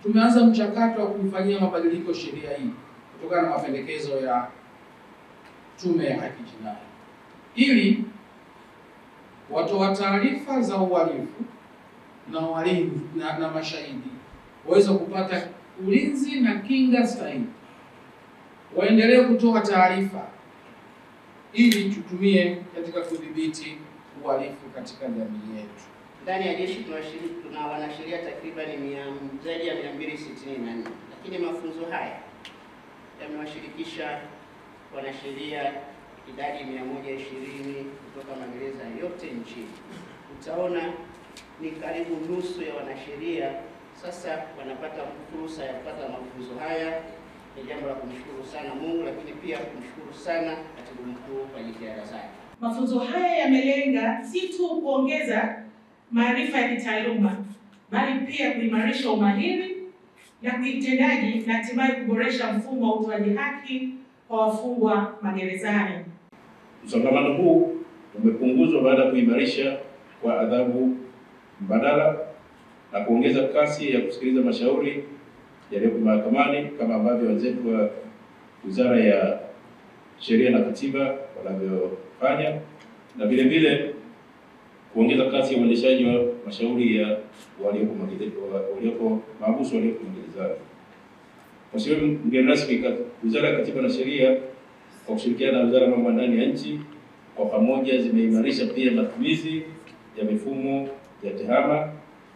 tumeanza mchakato wa kuifanyia mabadiliko sheria hii kutokana na mapendekezo ya Tume ya Haki Jinai, ili watoa taarifa za uhalifu na walinzi na mashahidi waweze kupata ulinzi na kinga stahiki, waendelee kutoa taarifa ili tutumie katika kudhibiti uhalifu katika jamii yetu. Ndani ya jeshi tuna wanasheria takriban zaidi ya 264, lakini mafunzo haya yamewashirikisha wanasheria idadi 120 kutoka magereza yote nchini. Utaona ni karibu nusu ya wanasheria sasa wanapata fursa ya kupata mafunzo haya. Ni jambo la kumshukuru sana Mungu, lakini pia kumshukuru sana Katibu Mkuu kwa jitihada zake. Mafunzo haya yamelenga si tu kuongeza maarifa ya kitaaluma, bali pia kuimarisha umahiri na kiutendaji na hatimaye kuboresha mfumo wa utoaji haki kwa wafungwa magerezani. Msongamano huu umepunguzwa baada ya kuimarisha kwa adhabu mbadala na kuongeza kasi ya kusikiliza mashauri yaliyo mahakamani kama ambavyo wenzetu wa Wizara ya Sheria na Katiba wanavyofanya, na vile vile kuongeza kasi ya uendeshaji wa mashauri ya walioko mahabusu walioko magerezani. Mheshimiwa mgeni rasmi, Wizara ya Katiba na Sheria kwa kushirikiana na Wizara ya Mambo ya Ndani ya Nchi kwa pamoja zimeimarisha pia matumizi ya mifumo ya tehama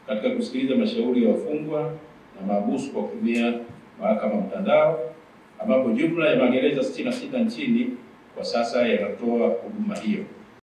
katika kusikiliza mashauri ya wafungwa na mahabusu kwa kutumia mahakama mtandao, ambapo jumla ya magereza 66 nchini kwa sasa yanatoa huduma hiyo.